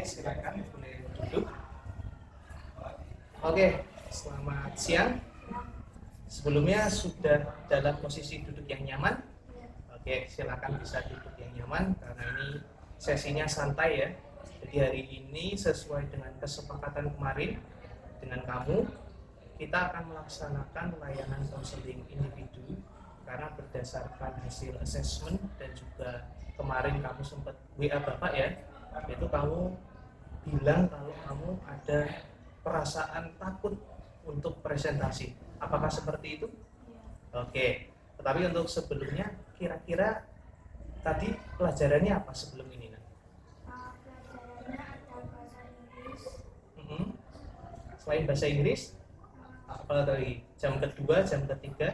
silakan boleh duduk. Oke, selamat siang. Sebelumnya sudah dalam posisi duduk yang nyaman? Oke, silakan bisa duduk yang nyaman karena ini sesinya santai ya. Jadi hari ini sesuai dengan kesepakatan kemarin dengan kamu, kita akan melaksanakan layanan konseling individu karena berdasarkan hasil assessment dan juga kemarin kamu sempat WA Bapak ya, yaitu kamu bilang kalau kamu ada perasaan takut untuk presentasi. Apakah seperti itu? Oke, tetapi untuk sebelumnya kira-kira tadi pelajarannya apa sebelum ini? Pelajarannya ada bahasa Inggris, Selain bahasa Inggris, apa lagi? Jam kedua, jam ketiga?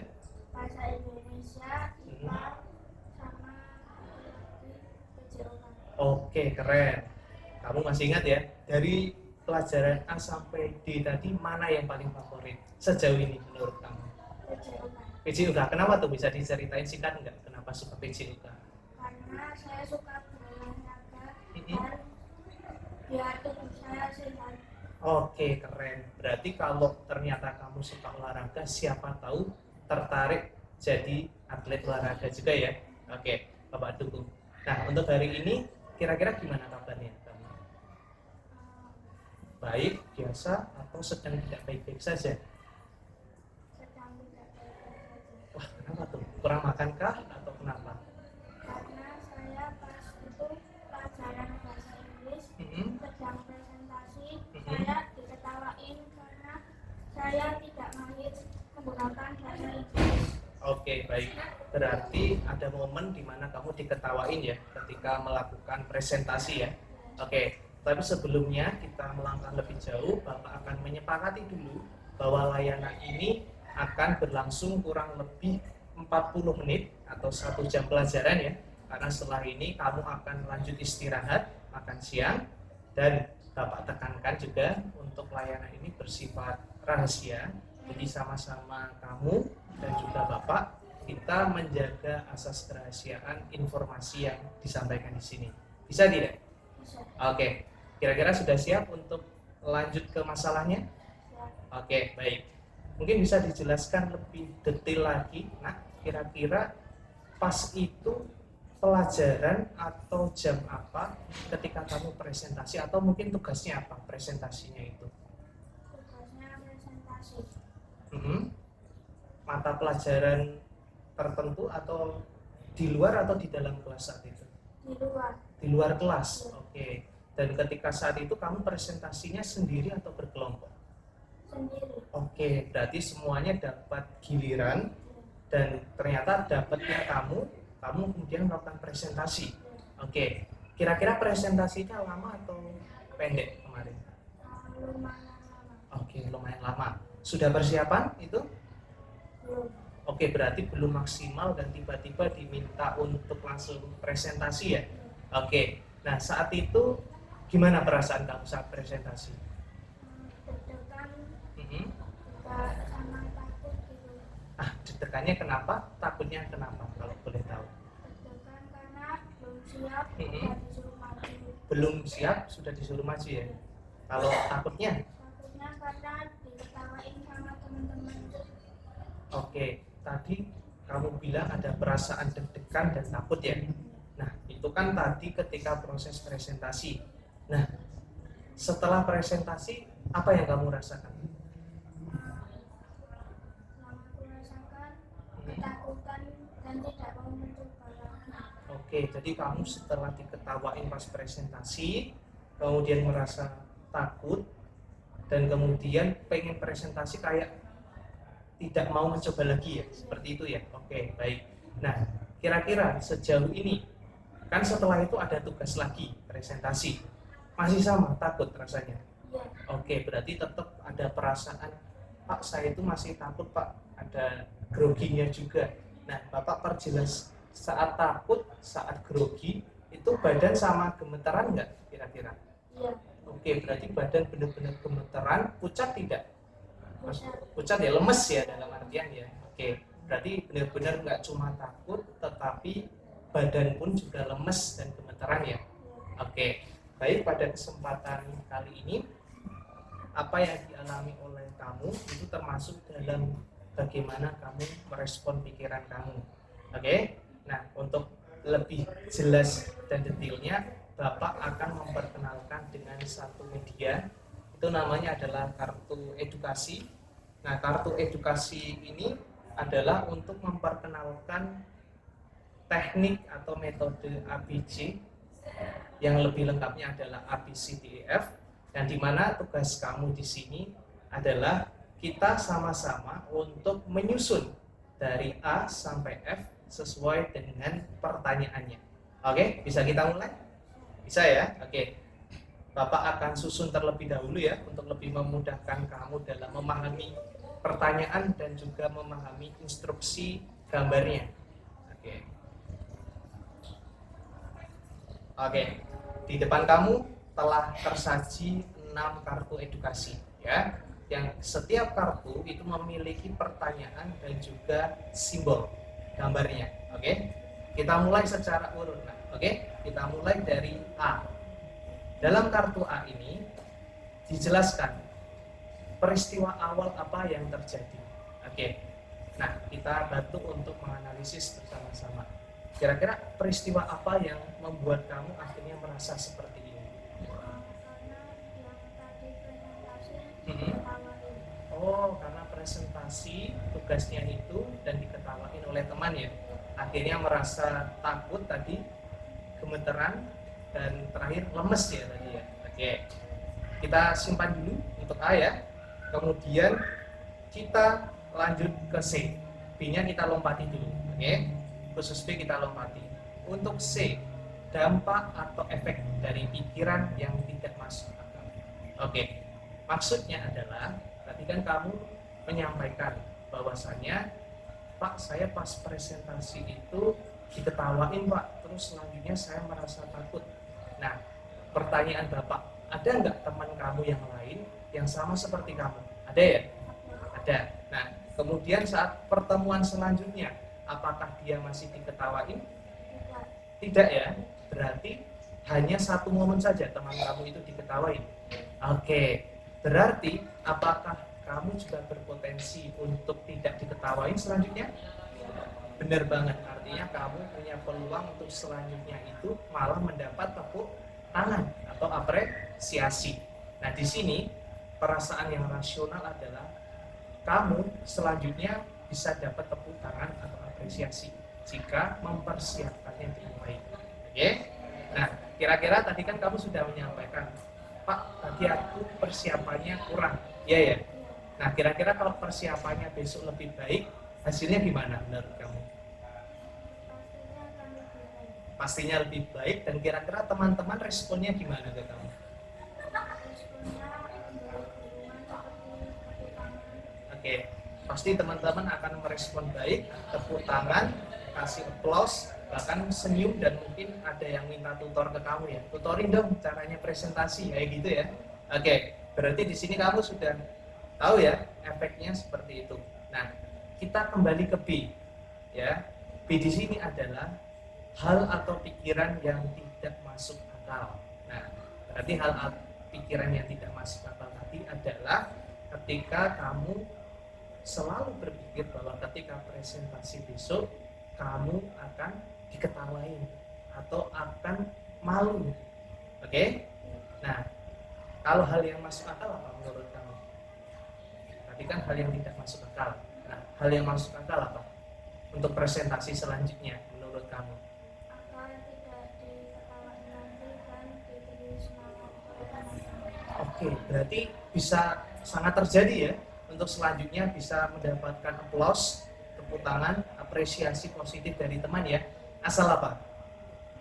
bahasa Indonesia, IPA, sama PJOK. Oke, keren. Kamu masih ingat ya? Dari pelajaran A sampai D tadi mana yang paling favorit sejauh ini menurut kamu? PJOK. PJUK. Kenapa tuh? Bisa diceritain singkat nggak? Kenapa suka PJUK? Karena saya suka berolahraga dan biar tubuh saya sehat. Oke, keren. Berarti kalau ternyata kamu suka olahraga, siapa tahu tertarik jadi atlet olahraga juga ya? Oke, Bapak dukung. Nah, untuk hari ini kira-kira gimana kabarnya? Baik, biasa, atau sedang tidak baik-baik saja? Sedang tidak baik-baik saja. Wah, kenapa tuh? Kurang makankah atau kenapa? Karena saya pas itu pelajaran bahasa Inggris sedang presentasi, saya diketawain karena saya tidak mahir menggunakan bahasa Inggris. Oke, baik. Berarti ada momen di mana kamu diketawain ya ketika melakukan presentasi ya. Oke, tapi sebelumnya kita melangkah lebih jauh, Bapak akan menyepakati dulu bahwa layanan ini akan berlangsung kurang lebih 40 menit atau 1 jam pelajaran ya. Karena setelah ini kamu akan lanjut istirahat, makan siang, dan Bapak tekankan juga untuk layanan ini bersifat rahasia. Jadi sama-sama kamu dan juga Bapak kita menjaga asas kerahasiaan informasi yang disampaikan di sini. Bisa tidak? Bisa. Oke, kira-kira sudah siap untuk lanjut ke masalahnya? Ya. Oke, baik. Mungkin bisa dijelaskan lebih detail lagi. Nah, kira-kira pas itu pelajaran atau jam apa ketika kamu presentasi atau mungkin tugasnya apa presentasinya itu? Tugasnya presentasi. Mata pelajaran tertentu atau di luar atau di dalam kelas saat itu? Di luar. Di luar kelas, oke. Dan ketika saat itu kamu presentasinya sendiri atau berkelompok? Sendiri. Oke, berarti semuanya dapat giliran dan ternyata dapatnya kamu kemudian melakukan presentasi. Oke, kira-kira presentasinya lama atau pendek kemarin? Lumayan lama. Oke, lumayan lama. Sudah persiapan itu? Belum. Oke, berarti belum maksimal dan tiba-tiba diminta untuk langsung presentasi ya? Oke, nah saat itu gimana perasaan kamu saat presentasi? Deg-degan, Mhm. juga sama takut gitu. Deg-degannya kenapa? Takutnya kenapa kalau boleh tahu? Deg-degan karena belum siap, Mhm. udah disuruh maju. Belum siap sudah disuruh maju ya? Kalau takutnya? Takutnya karena diketawain sama teman-teman. Oke, tadi kamu bilang ada perasaan deg-degan dan takut ya? Nah, itu kan tadi ketika proses presentasi. Nah, setelah presentasi, apa yang kamu rasakan? Yang aku rasakan ketakutan dan tidak mau mencoba lagi. Oke, jadi kamu setelah diketawain pas presentasi, kemudian merasa takut, dan kemudian pengen presentasi kayak tidak mau mencoba lagi ya, seperti itu ya. Oke, baik. Nah, kira-kira sejauh ini kan setelah itu ada tugas lagi presentasi, masih sama takut rasanya? Iya. Oke, berarti tetap ada perasaan, Pak saya itu masih takut Pak, ada groginya juga. Nah, Bapak perjelas saat takut, saat grogi itu badan sama gemetaran nggak kira-kira? Iya. Oke, berarti badan benar-benar gemeteran, pucat tidak? Pusat. Pucat ya, lemes ya dalam artian ya. Oke, berarti benar-benar nggak cuma takut, tetapi badan pun juga lemes dan gemeteran ya. Oke, baik pada kesempatan kali ini apa yang dialami oleh kamu itu termasuk dalam bagaimana kamu merespon pikiran kamu. Oke? Nah, untuk lebih jelas dan detailnya, Bapak akan memperkenalkan dengan satu media, itu namanya adalah kartu edukasi. Nah, kartu edukasi ini adalah untuk memperkenalkan teknik atau metode ABC yang lebih lengkapnya adalah ABCDEF, dan di mana tugas kamu di sini adalah kita sama-sama untuk menyusun dari A sampai F sesuai dengan pertanyaannya. Oke, bisa kita mulai? Bisa ya? Oke. Bapak akan susun terlebih dahulu ya untuk lebih memudahkan kamu dalam memahami pertanyaan dan juga memahami instruksi gambarnya. Oke. Oke. Di depan kamu telah tersaji 6 kartu edukasi ya. Yang setiap kartu itu memiliki pertanyaan dan juga simbol gambarnya. Oke. Kita mulai secara urut. Nah, oke. Kita mulai dari A. Dalam kartu A ini dijelaskan peristiwa awal apa yang terjadi. Oke. Nah, kita bantu untuk menganalisis bersama-sama. Kira-kira peristiwa apa yang membuat kamu akhirnya merasa seperti ini? Karena yang tadi presentasi Mm-mm. ditawarin. Oh, karena presentasi tugasnya itu dan diketawain oleh teman ya. Akhirnya merasa takut tadi, gemeteran, dan terakhir lemes ya tadi ya. Oke. Kita simpan dulu untuk A ya. Kemudian kita lanjut ke C. B-nya kita lompati dulu. Oke. Khusus B kita lompati. Untuk C, dampak atau efek dari pikiran yang tidak masuk akal. Oke. Maksudnya adalah tadi kan kamu menyampaikan bahwasannya, Pak, saya pas presentasi itu diketawain Pak, terus selanjutnya saya merasa takut. Nah, pertanyaan Bapak, ada nggak teman kamu yang lain yang sama seperti kamu? Ada ya? Ada. Nah, kemudian saat pertemuan selanjutnya, apakah dia masih diketawain? Tidak. Tidak ya? Berarti hanya satu momen saja teman kamu itu diketawain. Oke, berarti apakah kamu juga berpotensi untuk tidak diketawain selanjutnya? Benar banget, artinya kamu punya peluang untuk selanjutnya itu malah mendapat tepuk tangan atau apresiasi. Nah, di sini perasaan yang rasional adalah kamu selanjutnya bisa dapat tepuk tangan atau apresiasi jika mempersiapkannya dengan baik. Oke? Nah, kira-kira tadi kan kamu sudah menyampaikan, Pak, tadi aku persiapannya kurang. Iya ya? Nah, kira-kira kalau persiapannya besok lebih baik, hasilnya gimana menurut kamu? Pastinya akan lebih baik. Pastinya lebih baik, dan kira-kira teman-teman responnya gimana ke kamu? Responnya memberi dukungan seperti tepuk tangan. Oke, pasti teman-teman akan merespon baik, tepuk tangan, kasih applause, bahkan senyum, dan mungkin ada yang minta tutor ke kamu ya, tutorin dong caranya presentasi kayak gitu ya. Oke, berarti di sini kamu sudah tahu ya efeknya seperti itu. Nah, kita kembali ke B ya. B di sini adalah hal atau pikiran yang tidak masuk akal. Nah, berarti hal atau pikiran yang tidak masuk akal tadi adalah ketika kamu selalu berpikir bahwa ketika presentasi besok kamu akan diketawain atau akan malu. Oke? Nah, kalau hal yang masuk akal apa menurut kamu? Tadi kan hal yang tidak masuk akal. Nah, hal yang masuk akal apa untuk presentasi selanjutnya menurut kamu? Agar tidak diketawain lagi dan diberi semangat oleh teman-teman. Oke, berarti bisa sangat terjadi ya untuk selanjutnya bisa mendapatkan applause, tepuk tangan, apresiasi positif dari teman ya. Asal apa?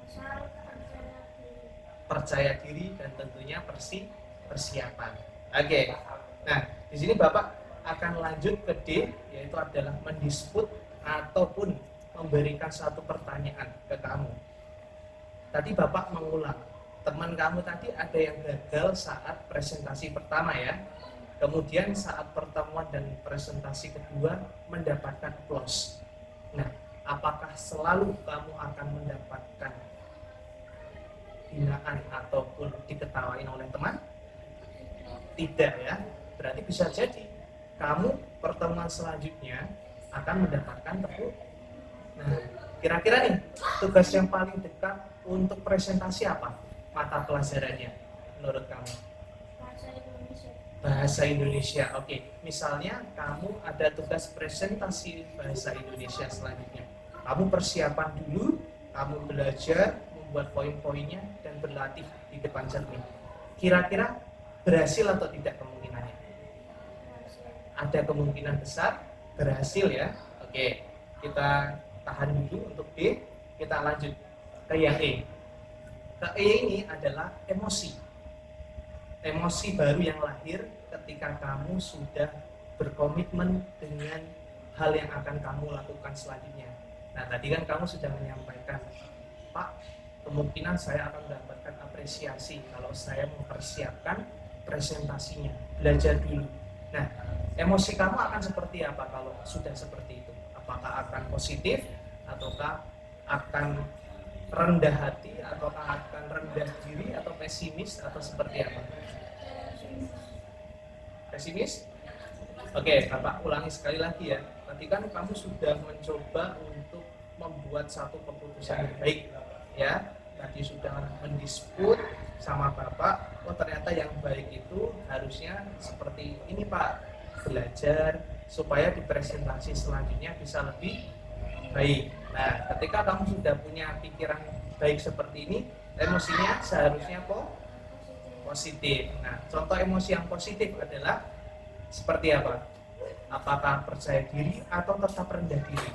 Asal percaya diri. Percaya diri dan tentunya persiapan. Oke. Nah, di sini Bapak akan lanjut ke D, yaitu adalah mendisput ataupun memberikan satu pertanyaan ke kamu. Tadi Bapak mengulang, teman kamu tadi ada yang gagal saat presentasi pertama ya. Kemudian saat pertemuan dan presentasi kedua mendapatkan applause. Nah, apakah selalu kamu akan mendapatkan hinaan ataupun diketawain oleh teman? Tidak ya. Berarti bisa jadi kamu pertemuan selanjutnya akan mendapatkan tepuk. Nah, kira-kira nih tugas yang paling dekat untuk presentasi apa? Mata pelajarannya menurut kamu? Bahasa Indonesia. Bahasa Indonesia. Oke, misalnya kamu ada tugas presentasi bahasa Indonesia selanjutnya. Kamu persiapan dulu, kamu belajar membuat poin-poinnya dan berlatih di depan cermin. Kira-kira berhasil atau tidak kemungkinannya? Bahasa Ada kemungkinan besar berhasil ya. Oke, kita tahan dulu untuk D, kita lanjut ke yang E. Ke E ini adalah emosi. Emosi baru yang lahir ketika kamu sudah berkomitmen dengan hal yang akan kamu lakukan selanjutnya. Nah, tadi kan kamu sudah menyampaikan, Pak, kemungkinan saya akan mendapatkan apresiasi kalau saya mempersiapkan presentasinya, belajar dulu. Nah, emosi kamu akan seperti apa kalau sudah seperti itu? Apakah akan positif ataukah akan rendah hati ataukah akan rendah diri atau pesimis atau seperti apa? Pesimis? Oke, Bapak ulangi sekali lagi ya. Tadi kan kamu sudah mencoba untuk membuat satu keputusan yang baik ya. Tadi sudah mendisput sama Bapak, oh ternyata yang baik itu harusnya seperti ini Pak, belajar supaya di presentasi selanjutnya bisa lebih baik. Nah, ketika kamu sudah punya pikiran baik seperti ini, emosinya seharusnya kok positif. Nah, contoh emosi yang positif adalah seperti apa? Apakah percaya diri atau tetap rendah diri?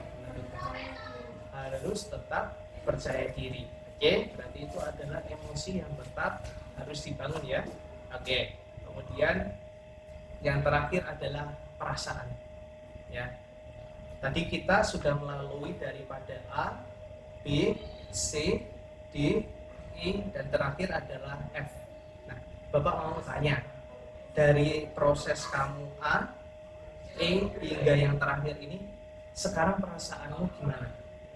Harus tetap percaya diri. Oke, berarti itu adalah emosi yang tetap harus dibangun ya. Oke, kemudian yang terakhir adalah perasaan. Ya, tadi kita sudah melalui daripada A, B, C, D, E, dan terakhir adalah F. Nah, Bapak mau tanya, dari proses kamu A, E, hingga yang terakhir ini, sekarang perasaanmu gimana?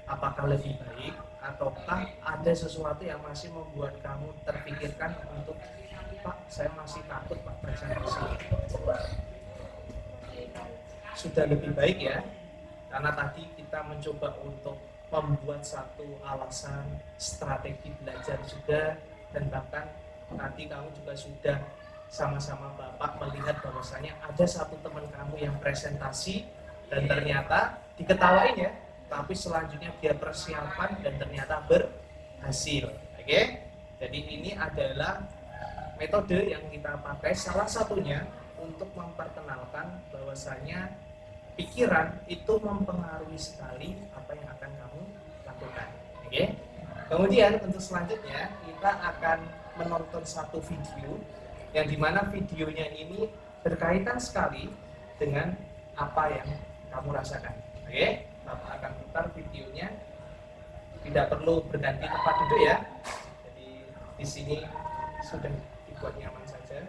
Apakah lebih baik ataukah ada sesuatu yang masih membuat kamu terpikirkan untuk, Pak, saya masih takut Pak presentasi? Sudah lebih baik ya, karena tadi kita mencoba untuk membuat satu alasan strategi belajar juga, dan bahkan nanti kamu juga sudah sama-sama Bapak melihat bahwasanya ada satu teman kamu yang presentasi dan ternyata diketawain ya, tapi selanjutnya dia persiapan dan ternyata berhasil. Oke, jadi ini adalah metode yang kita pakai salah satunya untuk memperkenalkan bahwasanya pikiran itu mempengaruhi sekali apa yang akan kamu lakukan. Oke. Kemudian untuk selanjutnya kita akan menonton satu video yang dimana videonya ini berkaitan sekali dengan apa yang kamu rasakan. Oke, Bapak akan putar videonya. Tidak perlu berganti tempat duduk ya. Jadi di sini sudah dibuat nyaman saja.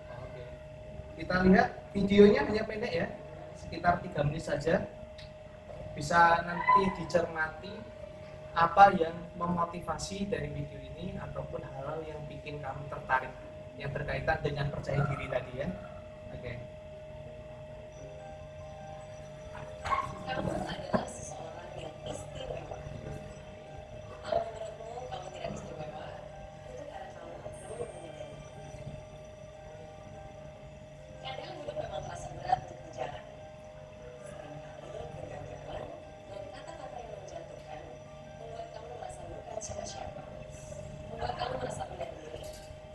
Oke. Kita lihat videonya hanya pendek ya, sekitar 3 menit saja. Bisa nanti dicermati apa yang memotivasi dari video ini ataupun hal-hal yang bikin kamu tertarik yang berkaitan dengan percaya diri tadi ya. Oke. Kamu adalah seseorang yang istimewa. Kalau menurutmu kamu tidak istimewa, itu karena kamu menyadari. Kadang hidup memang terasa berat untuk dijalani. Seringkali kegagalan dan kata-kata yang menjatuhkan membuat kamu merasa bukan siapa-siapa, membuat kamu merasa rendah diri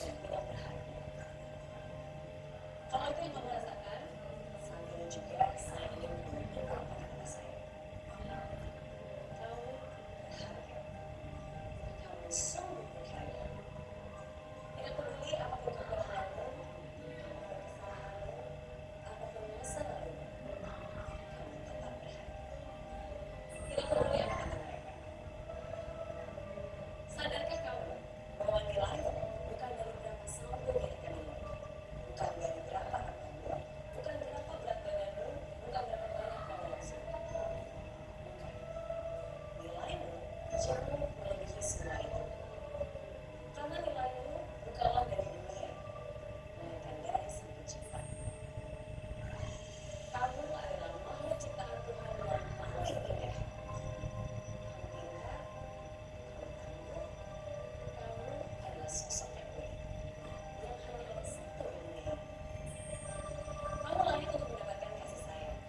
dan tidak berharga. Kalau itu yang kamu rasakan, saat ini juga saya ingin memberikan kata-kata saya. sosok yang unik yang hanya ada satu di dunia ini. Kamu layak untuk mendapatkan kasih sayang.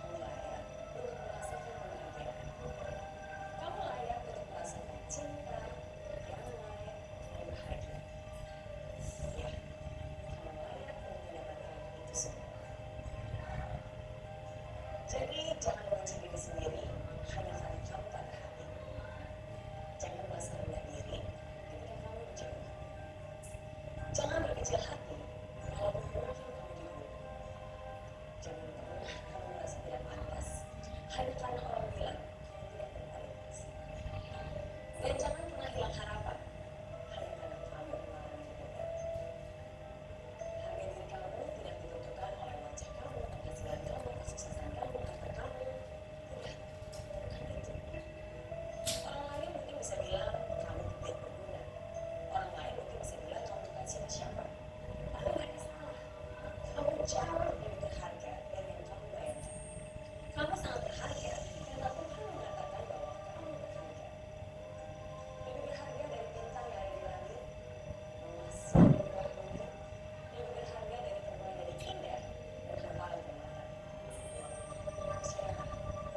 Kamu layak untuk merasakan kebahagiaan. Kamu layak untuk merasakan cinta, damai, dan bahagia. Ya, kamu layak untuk mendapatkan itu semua. Jadi jangan benci diri sendiri hanya karena kamu patah hati. Jangan merasa rendah diri ketika kamu menjauh. Jangan berkecil hati walaupun mungkin kamu dihina. Jangan pernah kamu merasa tidak pantas hanya karena orang bilang kamu tidak berkualitas. Dan jangan pernah hilang harapan hanya karena kamu mengalami kegagalan. Harga diri kamu tidak ditentukan oleh wajah kamu, penghasilan kamu, kesuksesan kamu, harta kamu. Tidak, bukan itu. Orang lain mungkin bisa bilang kamu tidak berguna. Orang lain mungkin bisa bilang kamu bukan siapa-siapa. Tapi mereka salah. Kamu jauh lebih berharga dari yang kamu bayangkan. Kamu sangat berharga karena Tuhan mengatakan bahwa kamu berharga. Lebih berharga dari bintang yang ada di langit, emas yang di bawah bumi, lebih berharga dari permainan yang indah dan hamparan permata. Percayalah,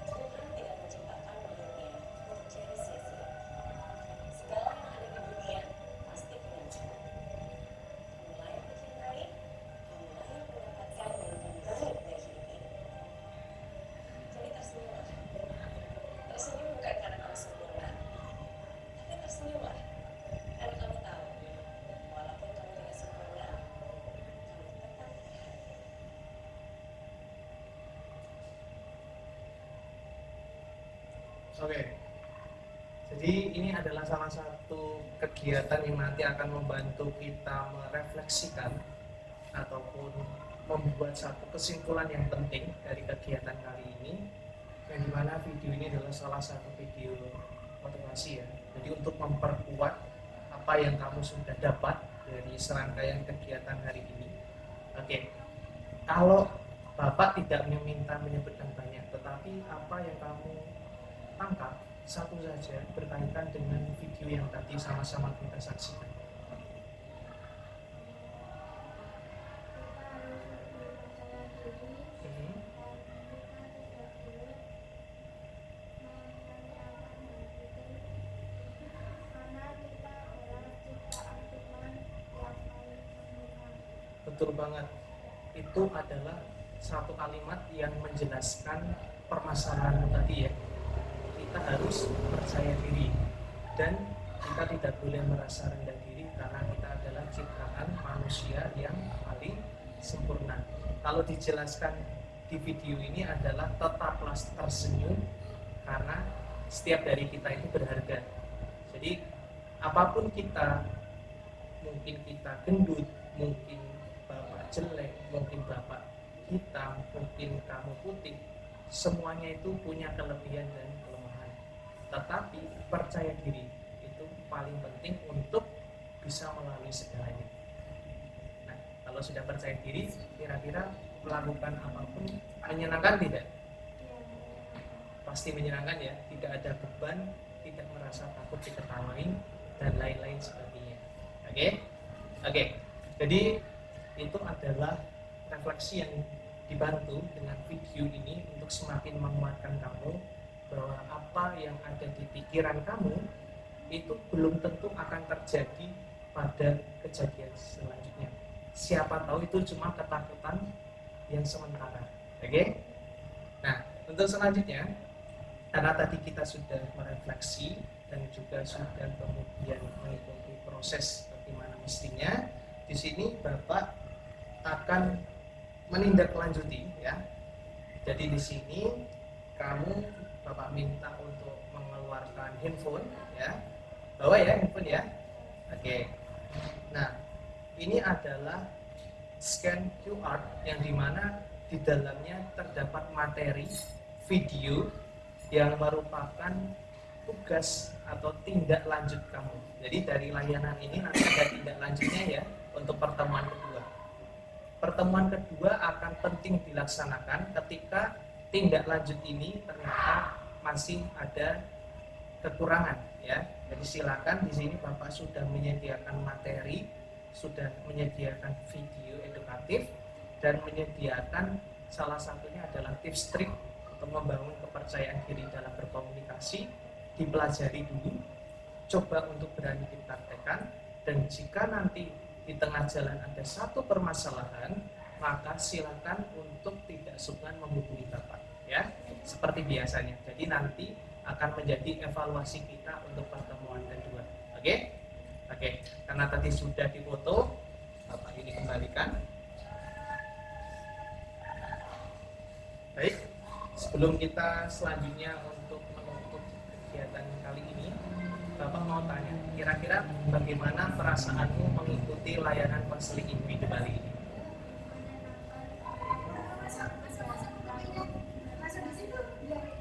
Tuhan tidak menciptakan makhluknya untuk jadi sia-sia. Segala yang ada di dunia pasti punya jalan. Kamu layak dicintai, kamu layak mendapatkan yang terbaik dari hidup ini. Jadi tersenyumlah. Tersenyum bukan karena kamu sempurna, tapi tersenyumlah karena kamu tahu, walaupun kamu tidak sempurna, kamu tetap berharga. Oke. Jadi ini adalah salah satu kegiatan yang nanti akan membantu kita merefleksikan ataupun membuat satu kesimpulan yang penting dari kegiatan kali ini, yang dimana video ini adalah salah satu video motivasi ya. Jadi untuk memperkuat apa yang kamu sudah dapat dari serangkaian kegiatan hari ini. Oke, kalau Bapak tidak meminta menyebutkan banyak, tetapi apa yang kamu tangkap satu saja berkaitan dengan video yang tadi sama-sama kita saksikan. Kita harus lebih percaya diri Hmm. dan kita tidak boleh menyanyiakan hal itu karena kita adalah ciptaan Tuhan yang paling sempurna. Betul banget. Itu adalah satu kalimat yang menjelaskan permasalahan tadi ya. Kita harus percaya diri dan kita tidak boleh merasa rendah diri karena kita adalah ciptaan manusia yang paling sempurna. Kalau dijelaskan di video ini adalah tetaplah tersenyum karena setiap dari kita itu berharga. Jadi apapun kita, mungkin kita gendut, mungkin Bapak jelek, mungkin Bapak hitam, mungkin kamu putih, semuanya itu punya kelebihan dan kelemahan. Tetapi percaya diri itu paling penting untuk bisa melalui segalanya. Nah, kalau sudah percaya diri, kira-kira melakukan apapun menyenangkan tidak? Pasti menyenangkan ya, tidak ada beban, tidak merasa takut diketawain dan lain-lain sebagainya. Oke. Jadi itu adalah refleksi yang dibantu dengan video ini untuk semakin menguatkan kamu bahwa apa yang ada di pikiran kamu itu belum tentu akan terjadi pada kejadian selanjutnya. Siapa tahu itu cuma ketakutan yang sementara. Oke? Nah, untuk selanjutnya, karena tadi kita sudah merefleksi dan juga sudah kemudian mengikuti proses bagaimana mestinya, di sini Bapak akan menindaklanjuti ya. Jadi di sini Bapak minta untuk mengeluarkan handphone ya. Bawa ya handphone ya. Oke. Nah, ini adalah scan QR yang dimana di dalamnya terdapat materi video yang merupakan tugas atau tindak lanjut kamu. Jadi dari layanan ini nanti ada tindak lanjutnya ya untuk pertemuan kedua. Pertemuan kedua akan penting dilaksanakan ketika tindak lanjut ini ternyata masih ada kekurangan ya. Jadi silakan, di sini Bapak sudah menyediakan materi, sudah menyediakan video edukatif, dan menyediakan salah satunya adalah tips trik untuk membangun kepercayaan diri dalam berkomunikasi. Dipelajari dulu, coba untuk berani dipraktekkan, dan jika nanti di tengah jalan ada satu permasalahan, maka silakan untuk tidak sungkan menghubungi Bapak, ya, seperti biasanya. Jadi nanti akan menjadi evaluasi kita untuk pertemuan kedua. Oke? Oke, karena tadi sudah difoto, Bapak ini kembalikan. Baik, sebelum kita selanjutnya untuk menutup kegiatan kali ini, Bapak mau tanya, kira-kira bagaimana perasaanmu mengikuti layanan konseling individual ini?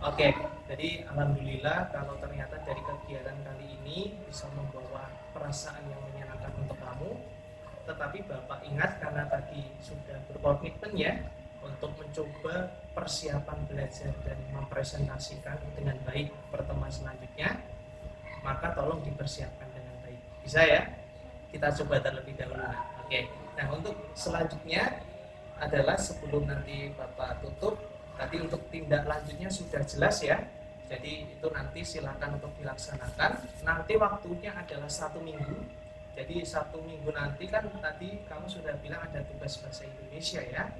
Oke, jadi alhamdulillah kalau ternyata dari kegiatan kali ini bisa membawa perasaan yang menyenangkan untuk kamu. Tetapi Bapak ingat, karena tadi sudah berkomitmen ya untuk mencoba persiapan belajar dan mempresentasikan dengan baik pertemuan selanjutnya, maka tolong dipersiapkan dengan baik. Bisa ya? Kita coba terlebih dahulu. Oke. Nah, untuk selanjutnya adalah sebelum nanti Bapak tutup, tadi untuk tindak lanjutnya sudah jelas ya. Jadi itu nanti silakan untuk dilaksanakan. Nanti waktunya adalah 1 minggu. Jadi 1 minggu nanti kan tadi kamu sudah bilang ada tugas bahasa Indonesia ya.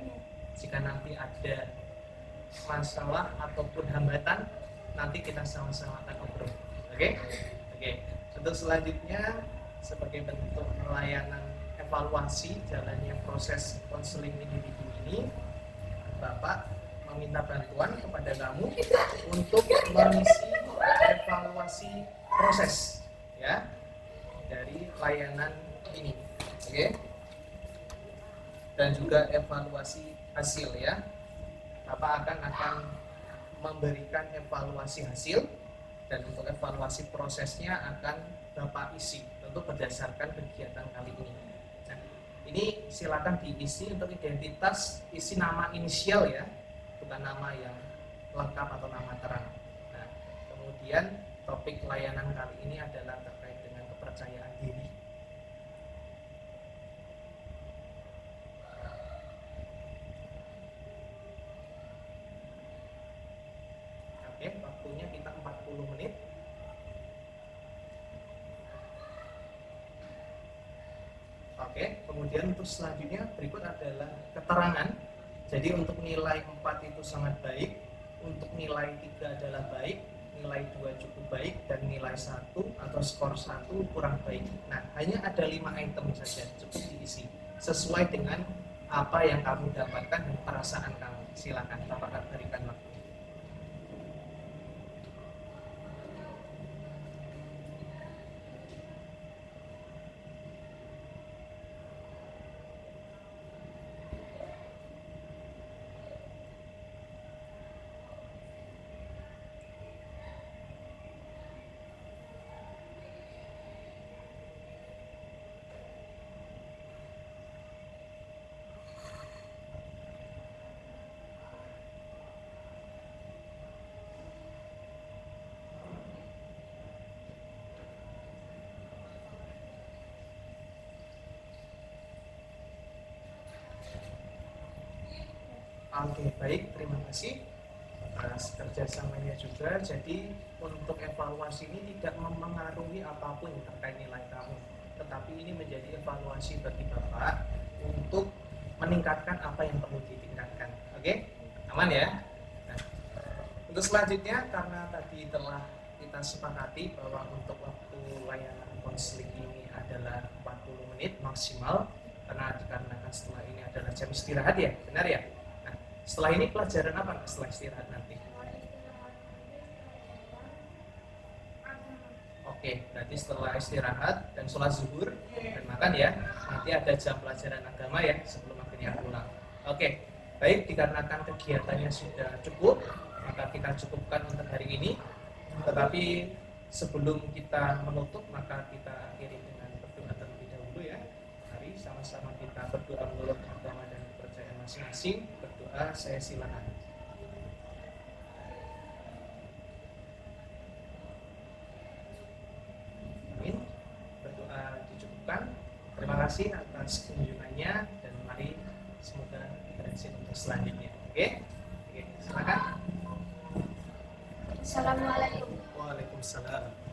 Jika nanti ada masalah ataupun hambatan, nanti kita sama-sama akan ngobrol. Oke? Oke. Untuk selanjutnya sebagai bentuk pelayanan evaluasi jalannya proses konseling individu ini, Bapak meminta bantuan kepada kamu untuk mengisi evaluasi proses ya dari layanan ini, oke? Dan juga evaluasi hasil ya. Bapak akan memberikan evaluasi hasil, dan untuk evaluasi prosesnya akan Bapak isi untuk berdasarkan kegiatan kali ini. Nah, ini silakan diisi untuk identitas, isi nama inisial ya, bukan nama yang lengkap atau nama terang. Nah, kemudian topik layanan kali ini adalah terkait dengan kepercayaan diri. Oke, waktunya kita 40 menit. Oke, kemudian untuk selanjutnya berikut adalah keterangan. Jadi untuk nilai 4 itu sangat baik, untuk nilai 3 adalah baik, nilai 2 cukup baik, dan nilai 1 atau skor 1 kurang baik. Nah, hanya ada 5 item saja, cukup diisi sesuai dengan apa yang kamu dapatkan dan perasaan kamu. Silakan Bapak akan berikan waktu. Oke, baik, terima kasih atas kerjasamanya juga. Jadi untuk evaluasi ini tidak mempengaruhi apapun terkait nilai kamu, tetapi ini menjadi evaluasi bagi Bapak untuk meningkatkan apa yang perlu ditingkatkan. Oke, aman ya? Nah, untuk selanjutnya, karena tadi telah kita sepakati bahwa untuk waktu layanan konseling ini adalah 40 menit maksimal, karena dikarenakan setelah ini adalah jam istirahat ya, benar ya? Setelah ini pelajaran apa setelah istirahat nanti? Oke, berarti setelah istirahat dan sholat zuhur dan makan ya, nanti ada jam pelajaran agama ya sebelum akhirnya pulang. Oke, baik, dikarenakan kegiatannya sudah cukup, maka kita cukupkan untuk hari ini. Tetapi sebelum kita menutup, maka kita akhiri dengan berdoa terlebih dahulu ya. Mari sama-sama kita berdoa menurut agama dan kepercayaan masing-masing. Saya silakan. kasih atas kunjungannya dan mari semoga berhasil untuk selanjutnya. Oke, silakan. Assalamualaikum. Waalaikumsalam.